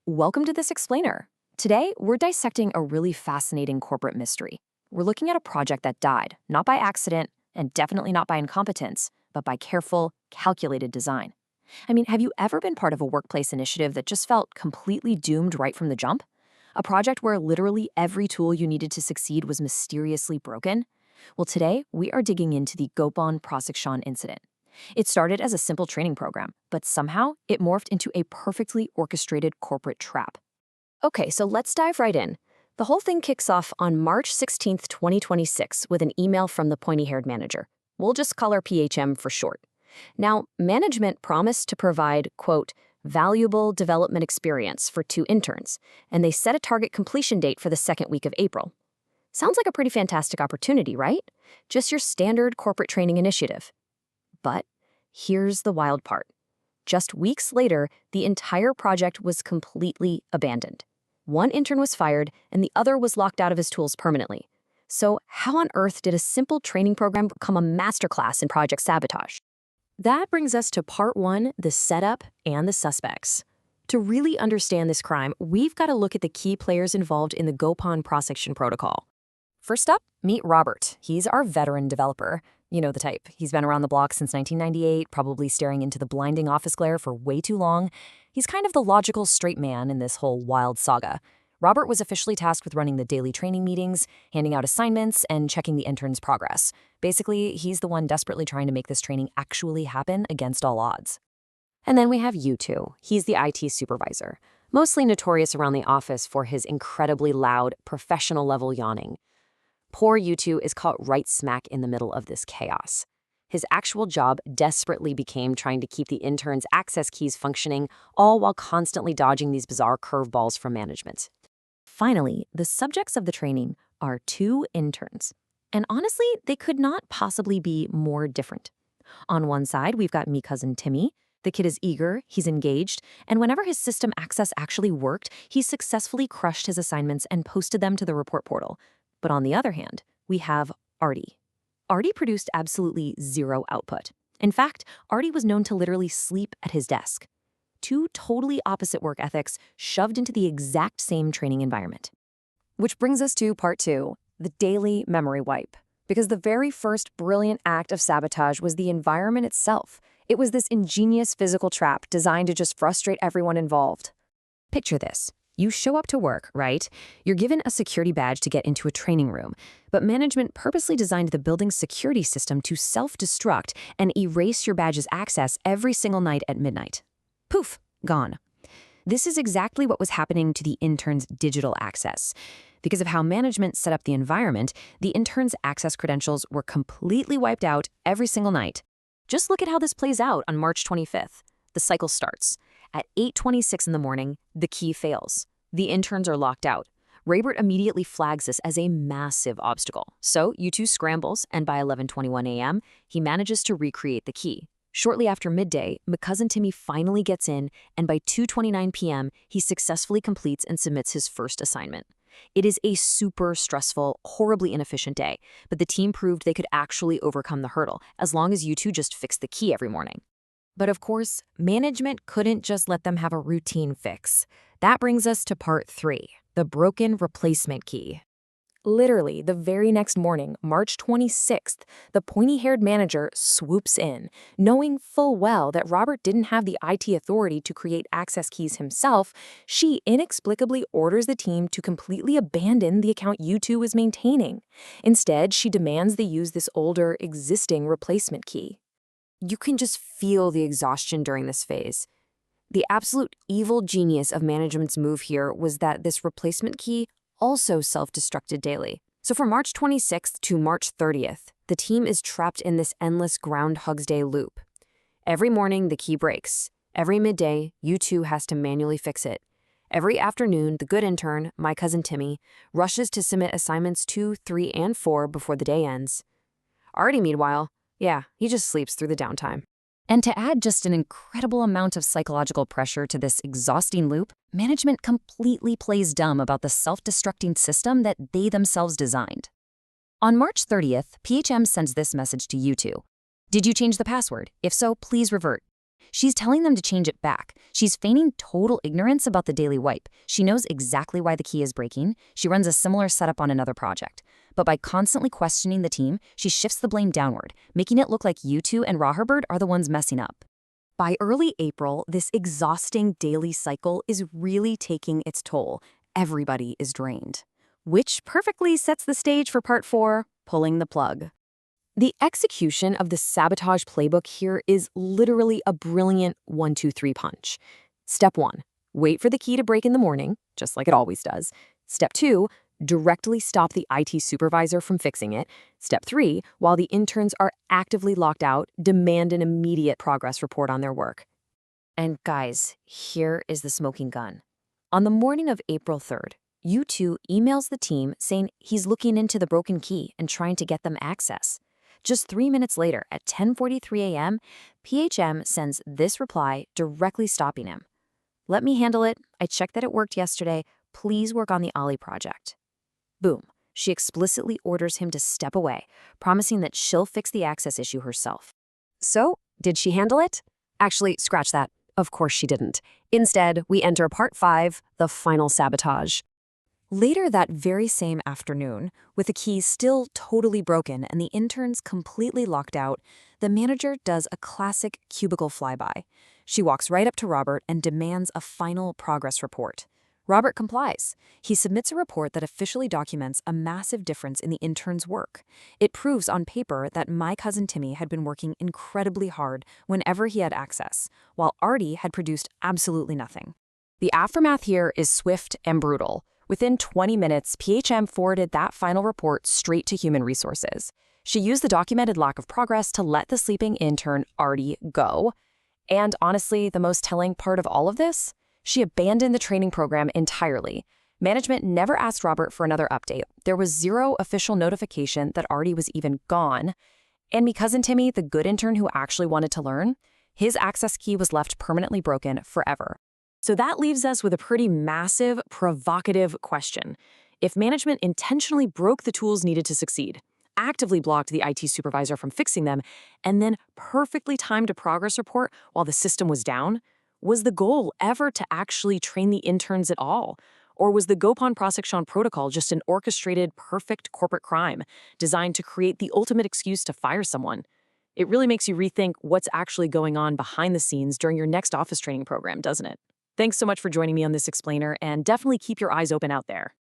Welcome to This Explainer. Today, we're dissecting a really fascinating corporate mystery. We're looking at a project that died, not by accident, and definitely not by incompetence, but by careful, calculated design. Have you ever been part of a workplace initiative that just felt completely doomed right from the jump? A project where literally every tool you needed to succeed was mysteriously broken? Well, today, we are digging into the Gopon Prasikshan incident. It started as a simple training program, but somehow it morphed into a perfectly orchestrated corporate trap. Okay, so let's dive right in. The whole thing kicks off on March 16th, 2026, with an email from the pointy-haired manager. We'll just call her PHM for short. Now, management promised to provide, quote, valuable development experience for 2 interns, and they set a target completion date for the second week of April. Sounds like a pretty fantastic opportunity, right? Just your standard corporate training initiative. But here's the wild part. Just weeks later, the entire project was completely abandoned. One intern was fired, and the other was locked out of his tools permanently. So how on earth did a simple training program become a masterclass in project sabotage? That brings us to part 1, the setup and the suspects. To really understand this crime, we've got to look at the key players involved in the Gopon Prasikshan Protocol. First up, meet Rahbert. He's our veteran developer. You know the type. He's been around the block since 1998, probably staring into the blinding office glare for way too long. He's kind of the logical straight man in this whole wild saga. Rahbert was officially tasked with running the daily training meetings, handing out assignments, and checking the interns' progress. Basically, he's the one desperately trying to make this training actually happen against all odds. And then we have U2. He's the IT Supervisor, mostly notorious around the office for his incredibly loud, professional-level yawning. Poor U2 is caught right smack in the middle of this chaos. His actual job desperately became trying to keep the interns' access keys functioning, all while constantly dodging these bizarre curveballs from management. Finally, the subjects of the training are 2 interns. And honestly, they could not possibly be more different. On one side, we've got MiCousinTimmy. The kid is eager, he's engaged, and whenever his system access actually worked, he successfully crushed his assignments and posted them to the report portal. But on the other hand, we have Arty. Arty produced absolutely zero output. In fact, Arty was known to literally sleep at his desk. 2 totally opposite work ethics shoved into the exact same training environment. Which brings us to part 2, the daily memory wipe. Because the very first brilliant act of sabotage was the environment itself. It was this ingenious physical trap designed to just frustrate everyone involved. Picture this. You show up to work, right? You're given a security badge to get into a training room, but management purposely designed the building's security system to self-destruct and erase your badge's access every single night at midnight. Poof, gone. This is exactly what was happening to the interns' digital access. Because of how management set up the environment, the interns' access credentials were completely wiped out every single night. Just look at how this plays out on March 25th. The cycle starts. At 8:26 in the morning, the key fails. The interns are locked out. Rahbert immediately flags this as a massive obstacle. So U2 scrambles, and by 11:21 a.m., he manages to recreate the key. Shortly after midday, MiCousinTimmy finally gets in, and by 2:29 p.m., he successfully completes and submits his first assignment. It is a super stressful, horribly inefficient day, but the team proved they could actually overcome the hurdle, as long as U2 just fixed the key every morning. But of course, management couldn't just let them have a routine fix. That brings us to part 3, the broken replacement key. Literally, the very next morning, March 26th, the pointy-haired manager swoops in, knowing full well that Rahbert didn't have the IT authority to create access keys himself. She inexplicably orders the team to completely abandon the account U2 was maintaining. Instead, she demands they use this older, existing replacement key. You can just feel the exhaustion during this phase. The absolute evil genius of management's move here was that this replacement key also self-destructed daily. So from March 26th to March 30th, the team is trapped in this endless Groundhog's Day loop. Every morning, the key breaks. Every midday, U2 has to manually fix it. Every afternoon, the good intern, MiCousinTimmy, rushes to submit assignments 2, 3, and 4 before the day ends. Arty, meanwhile, he just sleeps through the downtime. And to add just an incredible amount of psychological pressure to this exhausting loop, management completely plays dumb about the self-destructing system that they themselves designed. On March 30th, PHM sends this message to U2. Did you change the password? If so, please revert. She's telling them to change it back. She's feigning total ignorance about the daily wipe. She knows exactly why the key is breaking. She runs a similar setup on another project. But by constantly questioning the team, she shifts the blame downward, making it look like U2 and Rahbert are the ones messing up. By early April, this exhausting daily cycle is really taking its toll. Everybody is drained. Which perfectly sets the stage for part 4, pulling the plug. The execution of the Sabotage Playbook here is literally a brilliant 1-2-3 punch. Step 1, wait for the key to break in the morning, just like it always does. Step 2, directly stop the IT supervisor from fixing it. Step 3, while the interns are actively locked out, demand an immediate progress report on their work. And guys, here is the smoking gun. On the morning of April 3rd, U2 emails the team saying he's looking into the broken key and trying to get them access. Just 3 minutes later, at 10:43 a.m., PHM sends this reply directly stopping him. "Let me handle it. I checked that it worked yesterday. Please work on the Ollie project." Boom. She explicitly orders him to step away, promising that she'll fix the access issue herself. So, did she handle it? Actually, scratch that. Of course she didn't. Instead, we enter part 5, the final sabotage. Later that very same afternoon, with the keys still totally broken and the interns completely locked out, the manager does a classic Cubical flyby. She walks right up to Rahbert and demands a final progress report. Rahbert complies. He submits a report that officially documents a massive difference in the intern's work. It proves on paper that MiCousinTimmy had been working incredibly hard whenever he had access, while Arty had produced absolutely nothing. The aftermath here is swift and brutal. Within 20 minutes, PHM forwarded that final report straight to Human Resources. She used the documented lack of progress to let the sleeping intern Arty go. And honestly, the most telling part of all of this? She abandoned the training program entirely. Management never asked Rahbert for another update. There was zero official notification that Arty was even gone. And MiCousinTimmy, the good intern who actually wanted to learn, his access key was left permanently broken forever. So that leaves us with a pretty massive, provocative question. If management intentionally broke the tools needed to succeed, actively blocked the IT supervisor from fixing them, and then perfectly timed a progress report while the system was down, was the goal ever to actually train the interns at all? Or was the Gopon Prasikshan Protocol just an orchestrated, perfect corporate crime designed to create the ultimate excuse to fire someone? It really makes you rethink what's actually going on behind the scenes during your next office training program, doesn't it? Thanks so much for joining me on this explainer, and definitely keep your eyes open out there.